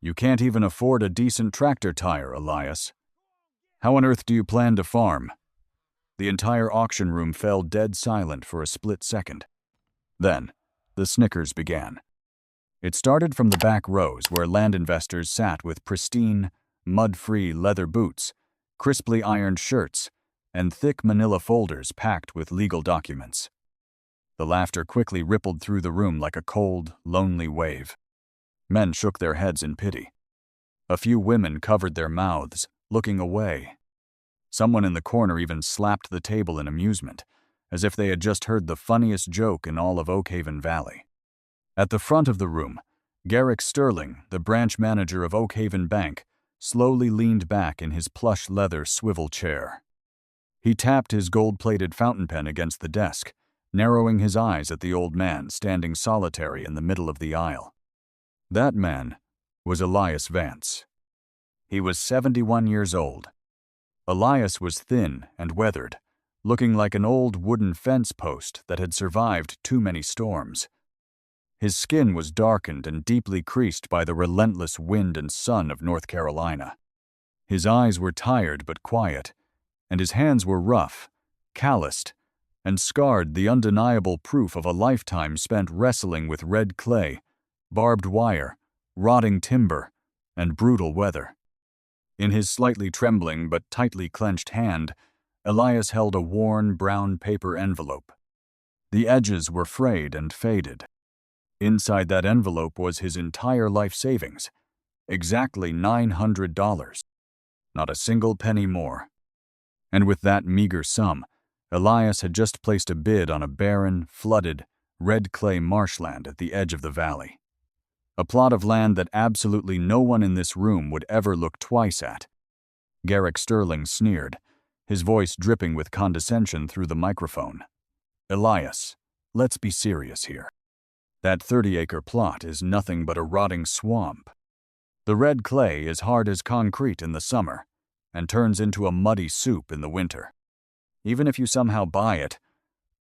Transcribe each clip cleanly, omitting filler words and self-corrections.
You can't even afford a decent tractor tire, Elias. How on earth do you plan to farm? The entire auction room fell dead silent for a split second. Then, the snickers began. It started from the back rows where land investors sat with pristine, mud-free leather boots, crisply ironed shirts, and thick manila folders packed with legal documents. The laughter quickly rippled through the room like a cold, lonely wave. Men shook their heads in pity. A few women covered their mouths, looking away. Someone in the corner even slapped the table in amusement, as if they had just heard the funniest joke in all of Oakhaven Valley. At the front of the room, Garrick Sterling, the branch manager of Oakhaven Bank, slowly leaned back in his plush leather swivel chair. He tapped his gold-plated fountain pen against the desk, narrowing his eyes at the old man standing solitary in the middle of the aisle. That man was Elias Vance. He was 71 years old. Elias was thin and weathered, looking like an old wooden fence post that had survived too many storms. His skin was darkened and deeply creased by the relentless wind and sun of North Carolina. His eyes were tired but quiet, and his hands were rough, calloused, and scarred, the undeniable proof of a lifetime spent wrestling with red clay, barbed wire, rotting timber, and brutal weather. In his slightly trembling but tightly clenched hand, Elias held a worn brown paper envelope. The edges were frayed and faded. Inside that envelope was his entire life savings, exactly $900. Not a single penny more. And with that meager sum, Elias had just placed a bid on a barren, flooded, red clay marshland at the edge of the valley. A plot of land that absolutely no one in this room would ever look twice at. Garrick Sterling sneered, his voice dripping with condescension through the microphone. Elias, let's be serious here. That 30-acre plot is nothing but a rotting swamp. The red clay is hard as concrete in the summer and turns into a muddy soup in the winter. Even if you somehow buy it,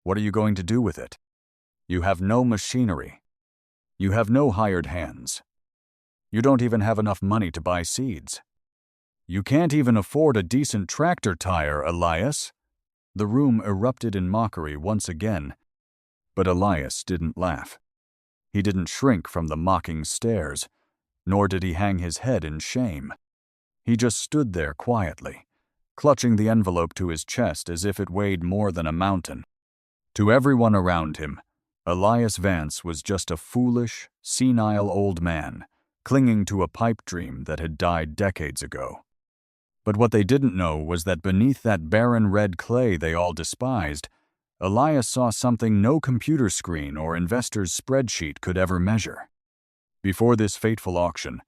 what are you going to do with it? You have no machinery. You have no hired hands. You don't even have enough money to buy seeds. You can't even afford a decent tractor tire, Elias. The room erupted in mockery once again, but Elias didn't laugh. He didn't shrink from the mocking stares, nor did he hang his head in shame. He just stood there quietly, clutching the envelope to his chest as if it weighed more than a mountain. To everyone around him, Elias Vance was just a foolish, senile old man, clinging to a pipe dream that had died decades ago. But what they didn't know was that beneath that barren red clay they all despised, Elias saw something no computer screen or investor's spreadsheet could ever measure. Before this fateful auction,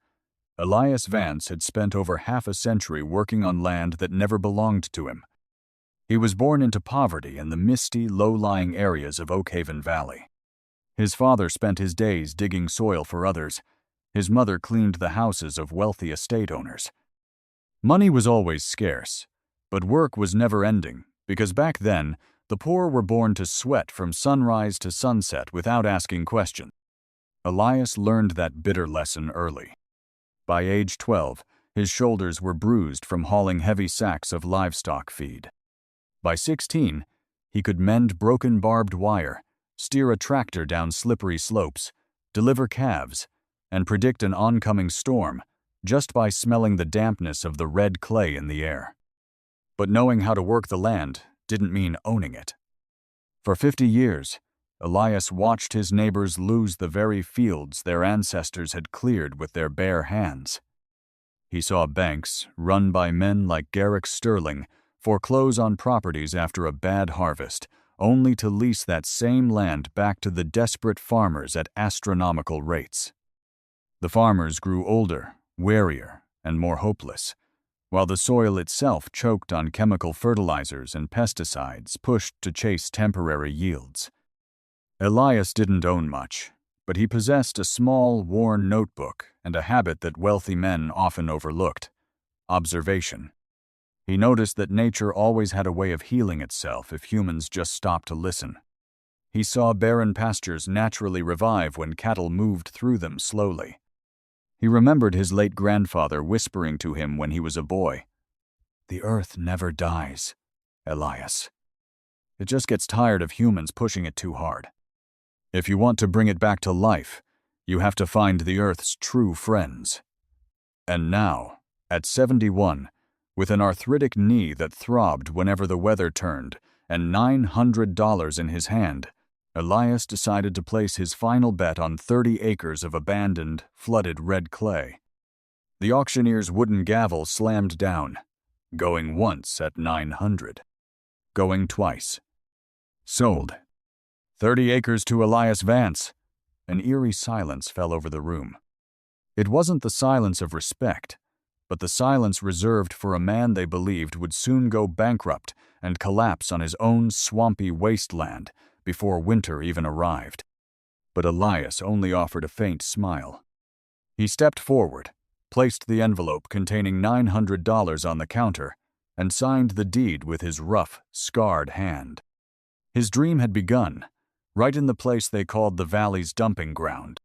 Elias Vance had spent over half a century working on land that never belonged to him. He was born into poverty in the misty, low-lying areas of Oakhaven Valley. His father spent his days digging soil for others. His mother cleaned the houses of wealthy estate owners. Money was always scarce, but work was never-ending, because back then, the poor were born to sweat from sunrise to sunset without asking questions. Elias learned that bitter lesson early. By age 12, his shoulders were bruised from hauling heavy sacks of livestock feed. By 16, he could mend broken barbed wire, steer a tractor down slippery slopes, deliver calves, and predict an oncoming storm just by smelling the dampness of the red clay in the air. But knowing how to work the land didn't mean owning it. For 50 years, Elias watched his neighbors lose the very fields their ancestors had cleared with their bare hands. He saw banks, run by men like Garrick Sterling, foreclose on properties after a bad harvest, only to lease that same land back to the desperate farmers at astronomical rates. The farmers grew older, warier, and more hopeless, while the soil itself choked on chemical fertilizers and pesticides pushed to chase temporary yields. Elias didn't own much, but he possessed a small, worn notebook and a habit that wealthy men often overlooked: observation. He noticed that nature always had a way of healing itself if humans just stopped to listen. He saw barren pastures naturally revive when cattle moved through them slowly. He remembered his late grandfather whispering to him when he was a boy, "The earth never dies, Elias. It just gets tired of humans pushing it too hard. If you want to bring it back to life, you have to find the earth's true friends." And now, at 71, with an arthritic knee that throbbed whenever the weather turned, and $900 in his hand, Elias decided to place his final bet on 30 acres of abandoned, flooded red clay. The auctioneer's wooden gavel slammed down, going once at 900, going twice. Sold. 30 acres to Elias Vance. An eerie silence fell over the room. It wasn't the silence of respect, but the silence reserved for a man they believed would soon go bankrupt and collapse on his own swampy wasteland before winter even arrived. But Elias only offered a faint smile. He stepped forward, placed the envelope containing $900 on the counter, and signed the deed with his rough, scarred hand. His dream had begun, right in the place they called the Valley's dumping ground.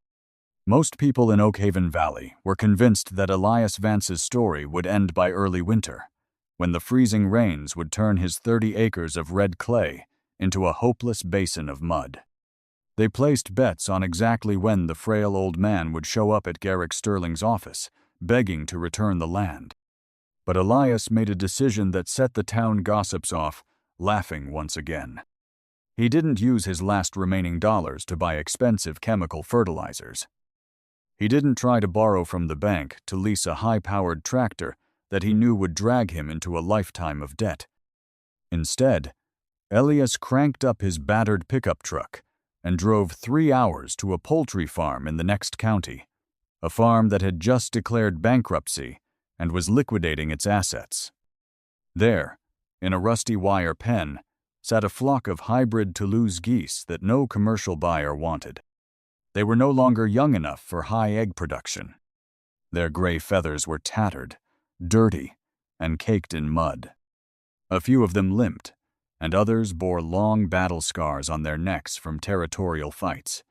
Most people in Oakhaven Valley were convinced that Elias Vance's story would end by early winter, when the freezing rains would turn his 30 acres of red clay into a hopeless basin of mud. They placed bets on exactly when the frail old man would show up at Garrick Sterling's office, begging to return the land. But Elias made a decision that set the town gossips off, laughing once again. He didn't use his last remaining dollars to buy expensive chemical fertilizers. He didn't try to borrow from the bank to lease a high-powered tractor that he knew would drag him into a lifetime of debt. Instead, Elias cranked up his battered pickup truck and drove 3 hours to a poultry farm in the next county, a farm that had just declared bankruptcy and was liquidating its assets. There, in a rusty wire pen, sat a flock of hybrid Toulouse geese that no commercial buyer wanted. They were no longer young enough for high egg production. Their gray feathers were tattered, dirty, and caked in mud. A few of them limped, and others bore long battle scars on their necks from territorial fights.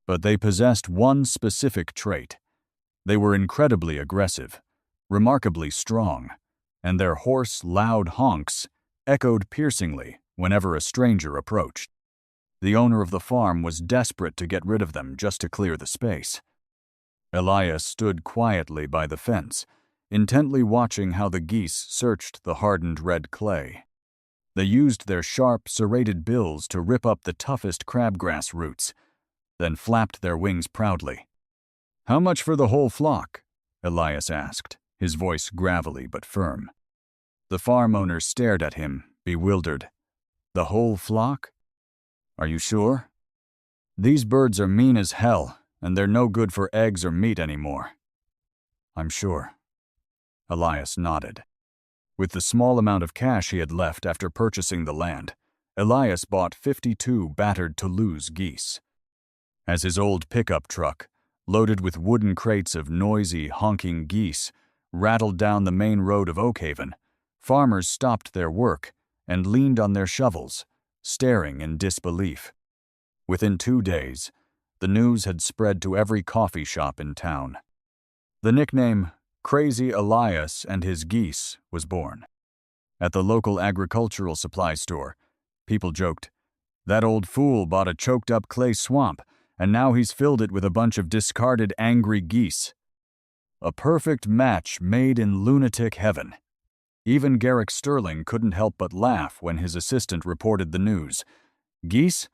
But they possessed one specific trait. They were incredibly aggressive, remarkably strong, and their hoarse, loud honks echoed piercingly whenever a stranger approached. The owner of the farm was desperate to get rid of them just to clear the space. Elias stood quietly by the fence, intently watching how the geese searched the hardened red clay. They used their sharp, serrated bills to rip up the toughest crabgrass roots, then flapped their wings proudly. "How much for the whole flock?" Elias asked, his voice gravelly but firm. The farm owner stared at him, bewildered. "The whole flock? Are you sure? These birds are mean as hell, and they're no good for eggs or meat anymore." "I'm sure." Elias nodded. With the small amount of cash he had left after purchasing the land, Elias bought 52 battered Toulouse geese. As his old pickup truck, loaded with wooden crates of noisy, honking geese, rattled down the main road of Oakhaven, farmers stopped their work and leaned on their shovels, staring in disbelief. Within 2 days, the news had spread to every coffee shop in town. The nickname Crazy Elias and His Geese was born. At the local agricultural supply store, people joked, "That old fool bought a choked-up clay swamp, and now he's filled it with a bunch of discarded angry geese." A perfect match made in lunatic heaven. Even Garrick Sterling couldn't help but laugh when his assistant reported the news. "Geese?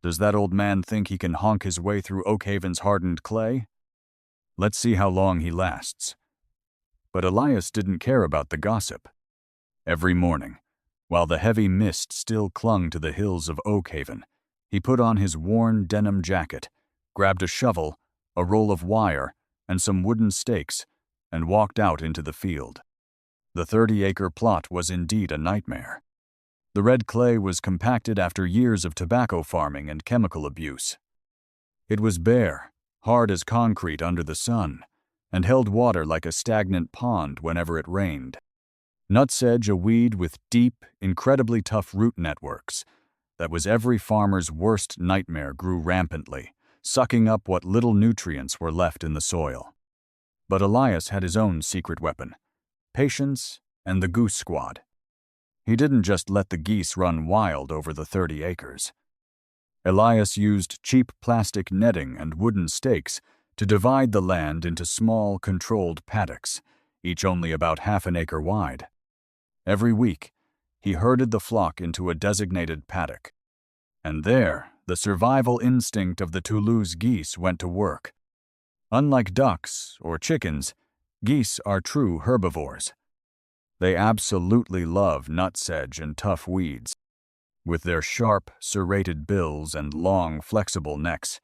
Does that old man think he can honk his way through Oakhaven's hardened clay? Let's see how long he lasts." But Elias didn't care about the gossip. Every morning, while the heavy mist still clung to the hills of Oakhaven, he put on his worn denim jacket, grabbed a shovel, a roll of wire, and some wooden stakes, and walked out into the field. The 30-acre plot was indeed a nightmare. The red clay was compacted after years of tobacco farming and chemical abuse. It was bare, hard as concrete under the sun, and held water like a stagnant pond whenever it rained. Nutsedge, a weed with deep, incredibly tough root networks, that was every farmer's worst nightmare, grew rampantly, sucking up what little nutrients were left in the soil. But Elias had his own secret weapon: patience and the Goose Squad. He didn't just let the geese run wild over the 30 acres. Elias used cheap plastic netting and wooden stakes to divide the land into small, controlled paddocks, each only about half an acre wide. Every week, he herded the flock into a designated paddock. And there, the survival instinct of the Toulouse geese went to work. Unlike ducks or chickens, geese are true herbivores. They absolutely love nutsedge and tough weeds. With their sharp, serrated bills and long, flexible necks,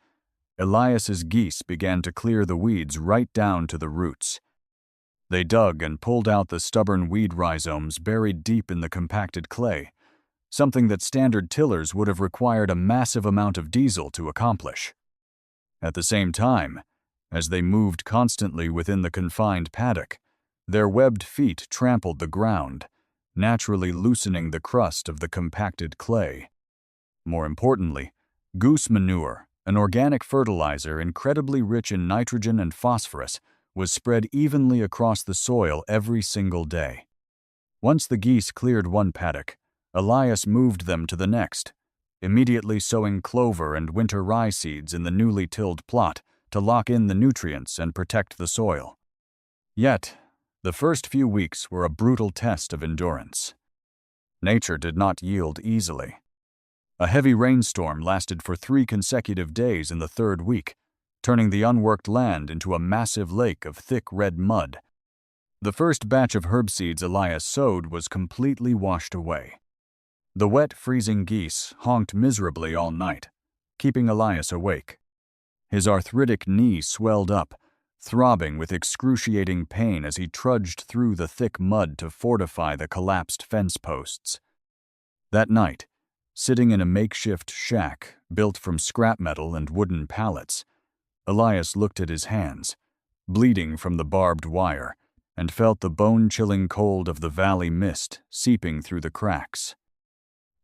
Elias's geese began to clear the weeds right down to the roots. They dug and pulled out the stubborn weed rhizomes buried deep in the compacted clay, something that standard tillers would have required a massive amount of diesel to accomplish. At the same time, as they moved constantly within the confined paddock, their webbed feet trampled the ground, naturally loosening the crust of the compacted clay. More importantly, goose manure, an organic fertilizer incredibly rich in nitrogen and phosphorus, was spread evenly across the soil every single day. Once the geese cleared one paddock, Elias moved them to the next, immediately sowing clover and winter rye seeds in the newly tilled plot to lock in the nutrients and protect the soil. Yet, the first few weeks were a brutal test of endurance. Nature did not yield easily. A heavy rainstorm lasted for 3 consecutive days in the 3rd week, turning the unworked land into a massive lake of thick red mud. The first batch of herb seeds Elias sowed was completely washed away. The wet, freezing geese honked miserably all night, keeping Elias awake. His arthritic knee swelled up, throbbing with excruciating pain as he trudged through the thick mud to fortify the collapsed fence posts. That night, sitting in a makeshift shack built from scrap metal and wooden pallets, Elias looked at his hands, bleeding from the barbed wire, and felt the bone-chilling cold of the valley mist seeping through the cracks.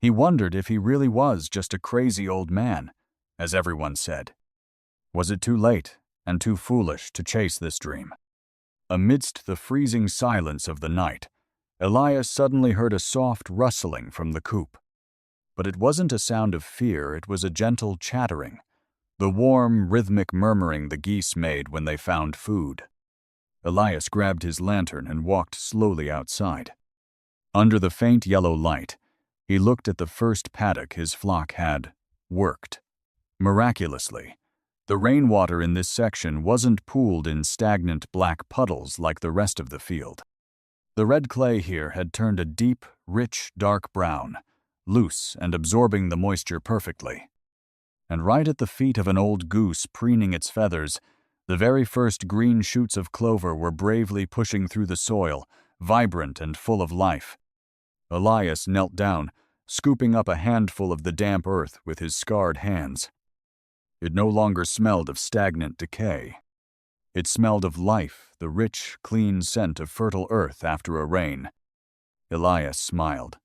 He wondered if he really was just a crazy old man, as everyone said. Was it too late and too foolish to chase this dream? Amidst the freezing silence of the night, Elias suddenly heard a soft rustling from the coop. But it wasn't a sound of fear, it was a gentle chattering, the warm, rhythmic murmuring the geese made when they found food. Elias grabbed his lantern and walked slowly outside. Under the faint yellow light, he looked at the first paddock his flock had worked. Miraculously, the rainwater in this section wasn't pooled in stagnant black puddles like the rest of the field. The red clay here had turned a deep, rich, dark brown, loose and absorbing the moisture perfectly. And right at the feet of an old goose preening its feathers, the very first green shoots of clover were bravely pushing through the soil, vibrant and full of life. Elias knelt down, scooping up a handful of the damp earth with his scarred hands. It no longer smelled of stagnant decay. It smelled of life, the rich, clean scent of fertile earth after a rain. Elias smiled,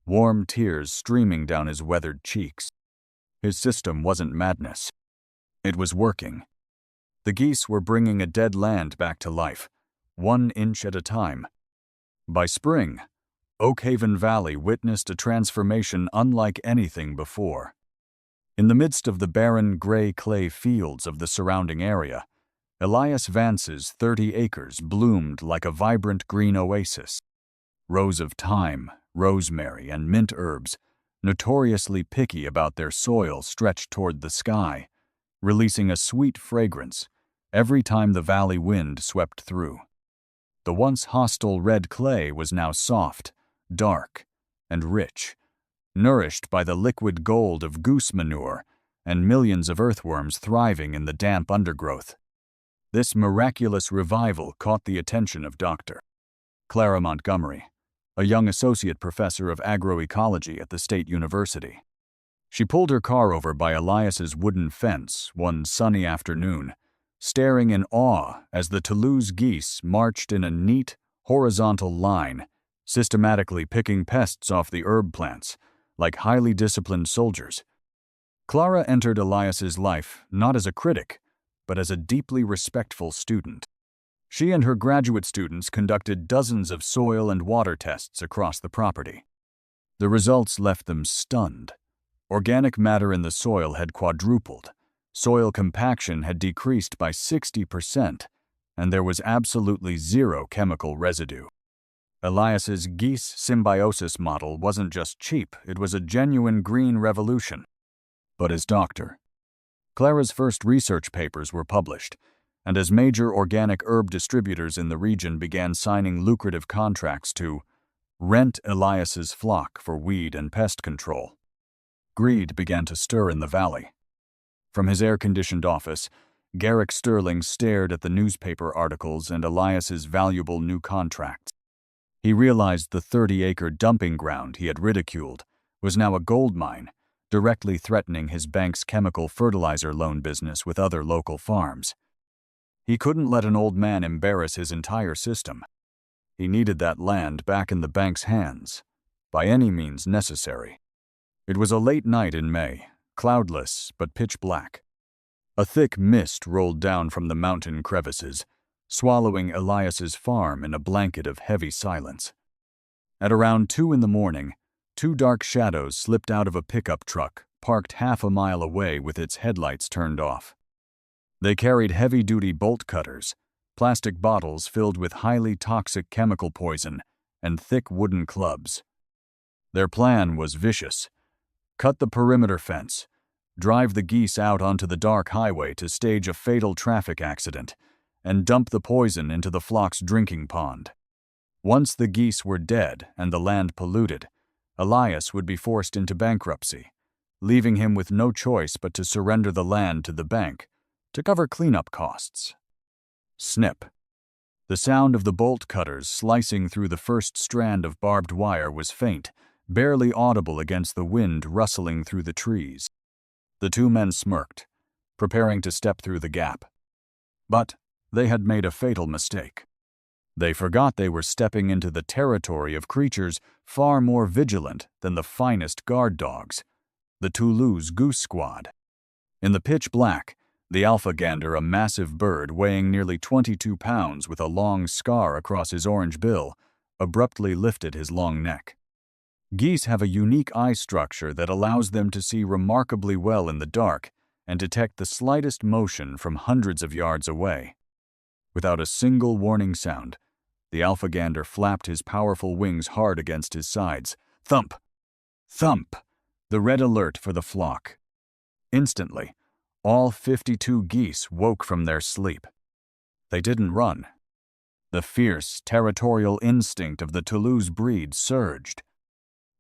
warm tears streaming down his weathered cheeks. His system wasn't madness. It was working. The geese were bringing a dead land back to life, 1 inch at a time. By spring, Oakhaven Valley witnessed a transformation unlike anything before. In the midst of the barren gray clay fields of the surrounding area, Elias Vance's 30 acres bloomed like a vibrant green oasis. Rows of thyme, rosemary, and mint herbs, notoriously picky about their soil, stretched toward the sky, releasing a sweet fragrance every time the valley wind swept through. The once hostile red clay was now soft, dark, and rich, nourished by the liquid gold of goose manure and millions of earthworms thriving in the damp undergrowth. This miraculous revival caught the attention of Dr. Clara Montgomery, a young associate professor of agroecology at the State University. She pulled her car over by Elias's wooden fence one sunny afternoon, staring in awe as the Toulouse geese marched in a neat, horizontal line, systematically picking pests off the herb plants, like highly disciplined soldiers. Clara entered Elias's life not as a critic, but as a deeply respectful student. She and her graduate students conducted dozens of soil and water tests across the property. The results left them stunned. Organic matter in the soil had quadrupled, soil compaction had decreased by 60%, and there was absolutely zero chemical residue. Elias's Geese symbiosis model wasn't just cheap, it was a genuine green revolution. But as doctor, Clara's first research papers were published, and as major organic herb distributors in the region began signing lucrative contracts to rent Elias's flock for weed and pest control, greed began to stir in the valley. From his air-conditioned office, Garrick Sterling stared at the newspaper articles and Elias's valuable new contracts. He realized the 30-acre dumping ground he had ridiculed was now a gold mine, directly threatening his bank's chemical fertilizer loan business with other local farms. He couldn't let an old man embarrass his entire system. He needed that land back in the bank's hands, by any means necessary. It was a late night in May, cloudless but pitch black. A thick mist rolled down from the mountain crevices, swallowing Elias's farm in a blanket of heavy silence. At around 2 a.m, 2 dark shadows slipped out of a pickup truck parked half a mile away with its headlights turned off. They carried heavy-duty bolt cutters, plastic bottles filled with highly toxic chemical poison, and thick wooden clubs. Their plan was vicious. Cut the perimeter fence, drive the geese out onto the dark highway to stage a fatal traffic accident, and dump the poison into the flock's drinking pond. Once the geese were dead and the land polluted, Elias would be forced into bankruptcy, leaving him with no choice but to surrender the land to the bank to cover cleanup costs. Snip. The sound of the bolt cutters slicing through the first strand of barbed wire was faint, barely audible against the wind rustling through the trees. The 2 men smirked, preparing to step through the gap. But they had made a fatal mistake. They forgot they were stepping into the territory of creatures far more vigilant than the finest guard dogs, the Toulouse Goose Squad. In the pitch black, the alpha gander, a massive bird weighing nearly 22 pounds with a long scar across his orange bill, abruptly lifted his long neck. Geese have a unique eye structure that allows them to see remarkably well in the dark and detect the slightest motion from hundreds of yards away. Without a single warning sound, the alpha gander flapped his powerful wings hard against his sides. Thump! Thump! The red alert for the flock. Instantly, all 52 geese woke from their sleep. They didn't run. The fierce, territorial instinct of the Toulouse breed surged.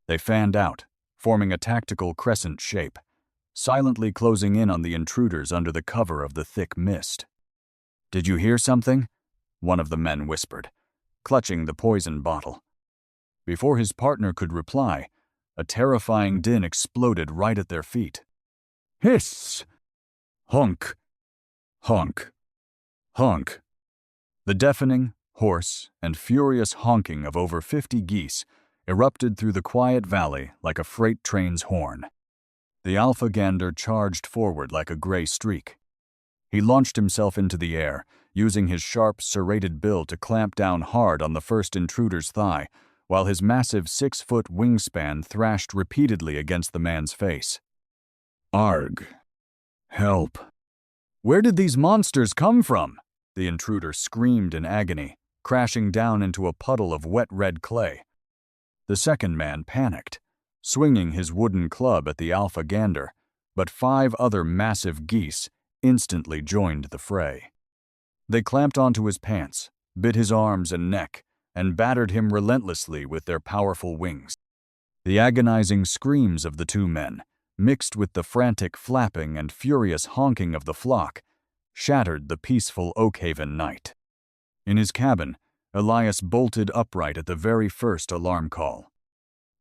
They fanned out, forming a tactical crescent shape, silently closing in on the intruders under the cover of the thick mist. "Did you hear something?" one of the men whispered, clutching the poison bottle. Before his partner could reply, a terrifying din exploded right at their feet. Hiss! Honk! Honk! Honk! The deafening, hoarse, and furious honking of over 50 geese erupted through the quiet valley like a freight train's horn. The alpha gander charged forward like a gray streak. He launched himself into the air, using his sharp, serrated bill to clamp down hard on the first intruder's thigh, while his massive 6-foot wingspan thrashed repeatedly against the man's face. Arg! Help! Where did these monsters come from? The intruder screamed in agony, crashing down into a puddle of wet red clay. The second man panicked, swinging his wooden club at the alpha gander, but 5 other massive geese instantly joined the fray. They clamped onto his pants, bit his arms and neck, and battered him relentlessly with their powerful wings. The agonizing screams of the 2 men, mixed with the frantic flapping and furious honking of the flock, shattered the peaceful Oakhaven night. In his cabin, Elias bolted upright at the very first alarm call.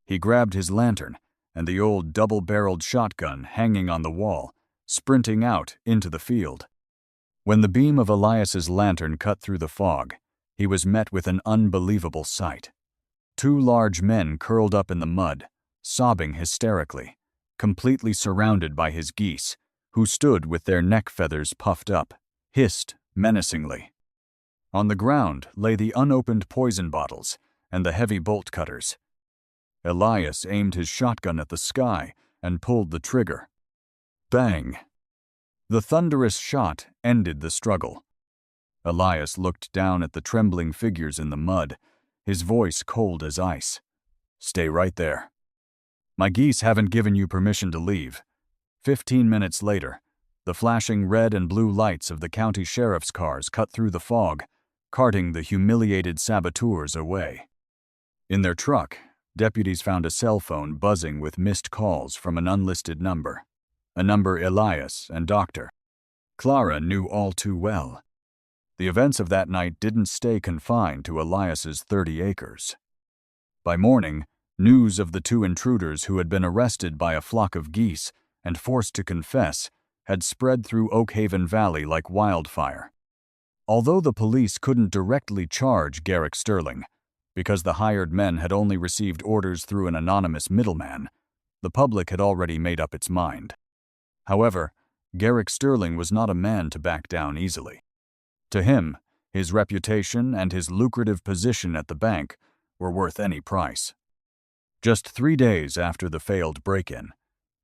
He grabbed his lantern and the old double-barreled shotgun hanging on the wall, sprinting out into the field. When the beam of Elias's lantern cut through the fog, he was met with an unbelievable sight. 2 large men curled up in the mud, sobbing hysterically, completely surrounded by his geese, who stood with their neck feathers puffed up, hissed menacingly. On the ground lay the unopened poison bottles and the heavy bolt cutters. Elias aimed his shotgun at the sky and pulled the trigger. Bang! The thunderous shot ended the struggle. Elias looked down at the trembling figures in the mud, his voice cold as ice. "Stay right there. My geese haven't given you permission to leave." 15 minutes later, the flashing red and blue lights of the county sheriff's cars cut through the fog, carting the humiliated saboteurs away. In their truck, deputies found a cell phone buzzing with missed calls from an unlisted number, a number Elias and Dr. Clara knew all too well. The events of that night didn't stay confined to Elias's 30 acres. By morning, news of the two intruders who had been arrested by a flock of geese and forced to confess had spread through Oakhaven Valley like wildfire. Although the police couldn't directly charge Garrick Sterling, because the hired men had only received orders through an anonymous middleman, the public had already made up its mind. However, Garrick Sterling was not a man to back down easily. To him, his reputation and his lucrative position at the bank were worth any price. Just 3 days after the failed break-in,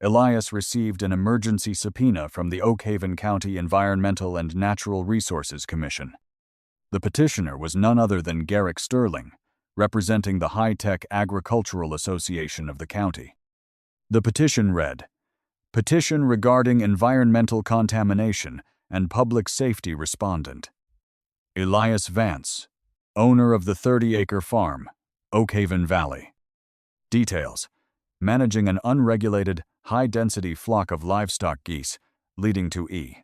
Elias received an emergency subpoena from the Oakhaven County Environmental and Natural Resources Commission. The petitioner was none other than Garrick Sterling, representing the High-Tech Agricultural Association of the county. The petition read, "Petition regarding environmental contamination and public safety respondent. Elias Vance, owner of the 30-acre farm, Oakhaven Valley. Details: managing an unregulated, high-density flock of livestock geese, leading to E.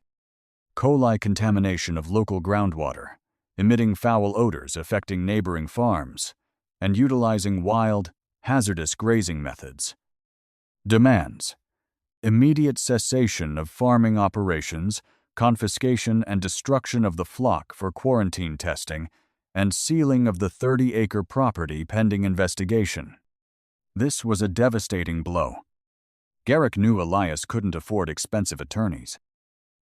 coli contamination of local groundwater, emitting foul odors affecting neighboring farms, and utilizing wild, hazardous grazing methods. Demands: immediate cessation of farming operations, confiscation and destruction of the flock for quarantine testing, and sealing of the 30-acre property pending investigation." This was a devastating blow. Garrick knew Elias couldn't afford expensive attorneys.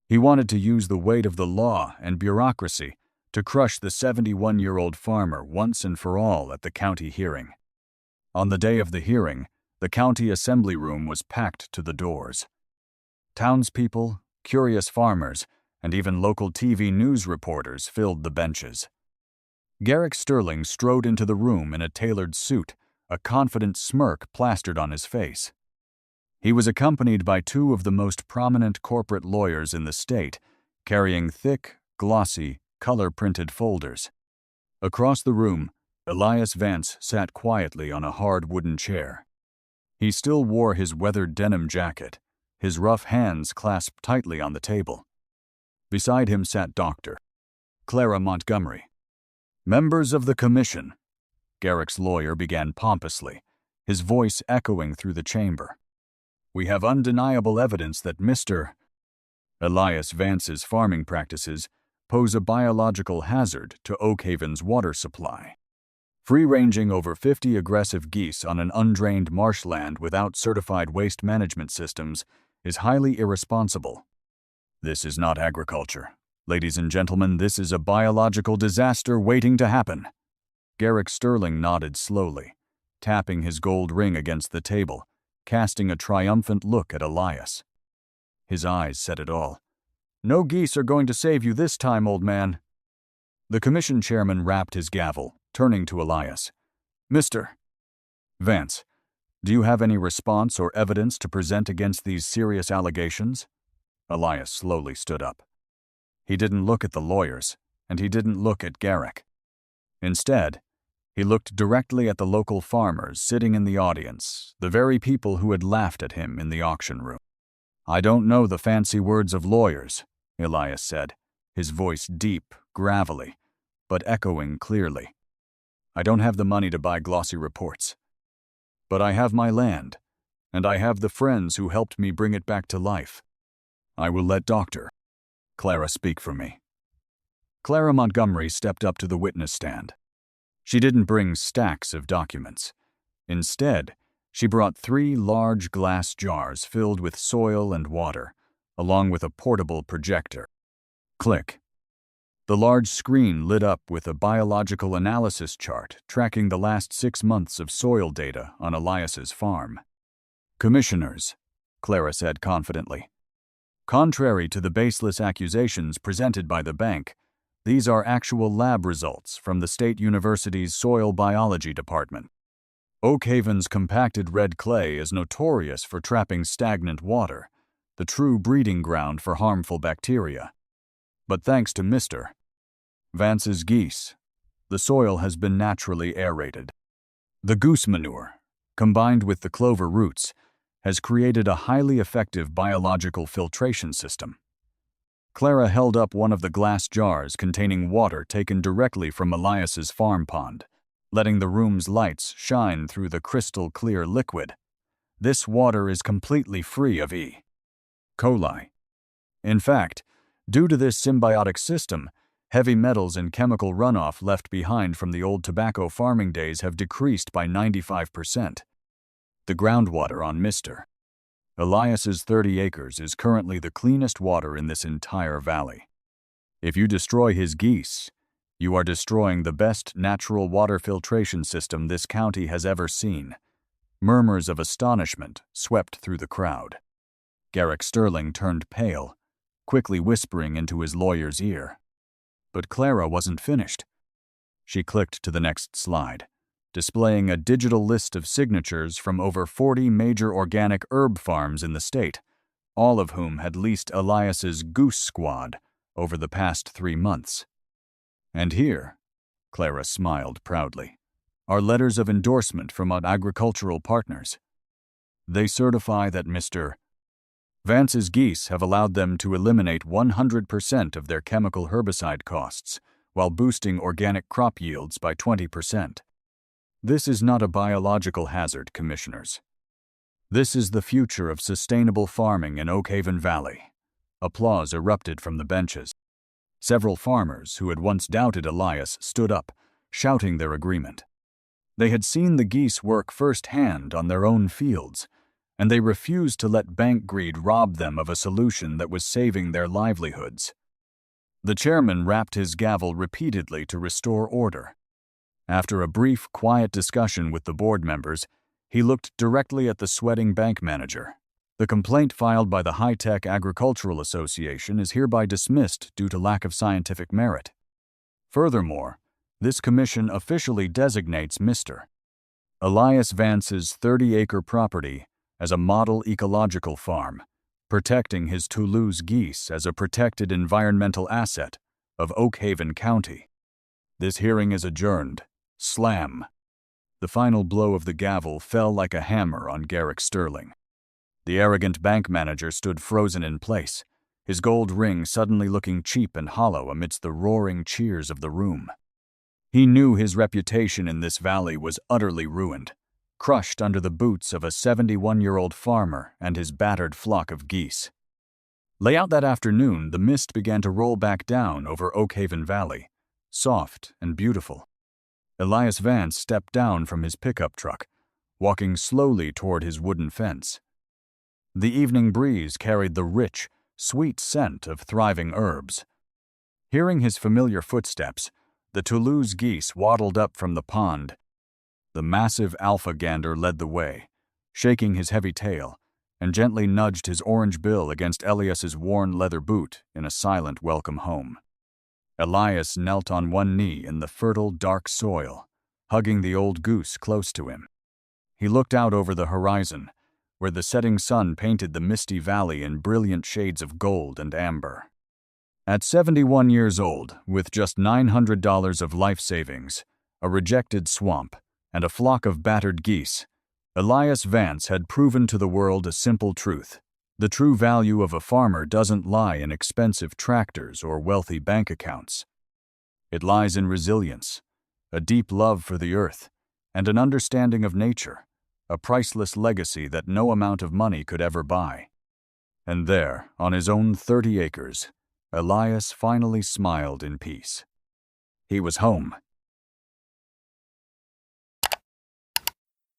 He wanted to use the weight of the law and bureaucracy to crush the 71-year-old farmer once and for all at the county hearing. On the day of the hearing, the county assembly room was packed to the doors. Townspeople, curious farmers, and even local TV news reporters filled the benches. Garrick Sterling strode into the room in a tailored suit, a confident smirk plastered on his face. He was accompanied by two of the most prominent corporate lawyers in the state, carrying thick, glossy, color-printed folders. Across the room, Elias Vance sat quietly on a hard wooden chair. He still wore his weathered denim jacket, his rough hands clasped tightly on the table. Beside him sat Dr. Clara Montgomery. "Members of the commission," Garrick's lawyer began pompously, his voice echoing through the chamber. "We have undeniable evidence that Mr. Elias Vance's farming practices pose a biological hazard to Oakhaven's water supply. Free-ranging over 50 aggressive geese on an undrained marshland without certified waste management systems is highly irresponsible. This is not agriculture. Ladies and gentlemen, this is a biological disaster waiting to happen." Garrick Sterling nodded slowly, tapping his gold ring against the table, casting a triumphant look at Elias. His eyes said it all. "No geese are going to save you this time, old man." The commission chairman rapped his gavel, turning to Elias. "Mr. Vance, do you have any response or evidence to present against these serious allegations?" Elias slowly stood up. He didn't look at the lawyers, and he didn't look at Garrick. Instead, he looked directly at the local farmers sitting in the audience, the very people who had laughed at him in the auction room. "I don't know the fancy words of lawyers," Elias said, his voice deep, gravelly, but echoing clearly. "I don't have the money to buy glossy reports. But I have my land, and I have the friends who helped me bring it back to life. I will let Dr. Clara speak for me." Clara Montgomery stepped up to the witness stand. She didn't bring stacks of documents. Instead, she brought 3 large glass jars filled with soil and water, along with a portable projector. Click. The large screen lit up with a biological analysis chart tracking the last 6 months of soil data on Elias's farm. "Commissioners," Clara said confidently. "Contrary to the baseless accusations presented by the bank, these are actual lab results from the State University's Soil Biology Department. Oakhaven's compacted red clay is notorious for trapping stagnant water, the true breeding ground for harmful bacteria. But thanks to Mr. Vance's geese, the soil has been naturally aerated. The goose manure, combined with the clover roots, has created a highly effective biological filtration system." Clara held up one of the glass jars containing water taken directly from Elias's farm pond, letting the room's lights shine through the crystal-clear liquid. "This water is completely free of E. coli. In fact, due to this symbiotic system, heavy metals and chemical runoff left behind from the old tobacco farming days have decreased by 95%. The groundwater on Mr. Elias's 30 acres is currently the cleanest water in this entire valley. If you destroy his geese, you are destroying the best natural water filtration system this county has ever seen." Murmurs of astonishment swept through the crowd. Garrick Sterling turned pale, quickly whispering into his lawyer's ear. But Clara wasn't finished. She clicked to the next slide, displaying a digital list of signatures from over 40 major organic herb farms in the state, all of whom had leased Elias's Goose Squad over the past 3 months. "And here," Clara smiled proudly, "are letters of endorsement from our agricultural partners. They certify that Mr. Vance's geese have allowed them to eliminate 100% of their chemical herbicide costs while boosting organic crop yields by 20%. This is not a biological hazard, Commissioners. This is the future of sustainable farming in Oakhaven Valley." Applause erupted from the benches. Several farmers who had once doubted Elias stood up, shouting their agreement. They had seen the geese work firsthand on their own fields, and they refused to let bank greed rob them of a solution that was saving their livelihoods. The chairman rapped his gavel repeatedly to restore order. After a brief, quiet discussion with the board members, he looked directly at the sweating bank manager. "The complaint filed by the High-Tech Agricultural Association is hereby dismissed due to lack of scientific merit. Furthermore, this commission officially designates Mr. Elias Vance's 30-acre property as a model ecological farm, protecting his Toulouse geese as a protected environmental asset of Oakhaven County. This hearing is adjourned." Slam! The final blow of the gavel fell like a hammer on Garrick Sterling. The arrogant bank manager stood frozen in place, his gold ring suddenly looking cheap and hollow amidst the roaring cheers of the room. He knew his reputation in this valley was utterly ruined, crushed under the boots of a 71-year-old farmer and his battered flock of geese. Late that afternoon, the mist began to roll back down over Oakhaven Valley, soft and beautiful. Elias Vance stepped down from his pickup truck, walking slowly toward his wooden fence. The evening breeze carried the rich, sweet scent of thriving herbs. Hearing his familiar footsteps, the Toulouse geese waddled up from the pond. The massive alpha gander led the way, shaking his heavy tail, and gently nudged his orange bill against Elias's worn leather boot in a silent welcome home. Elias knelt on one knee in the fertile, dark soil, hugging the old goose close to him. He looked out over the horizon, where the setting sun painted the misty valley in brilliant shades of gold and amber. At 71 years old, with just $900 of life savings, a rejected swamp, and a flock of battered geese, Elias Vance had proven to the world a simple truth. The true value of a farmer doesn't lie in expensive tractors or wealthy bank accounts. It lies in resilience, a deep love for the earth, and an understanding of nature, a priceless legacy that no amount of money could ever buy. And there, on his own 30 acres, Elias finally smiled in peace. He was home.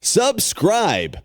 Subscribe.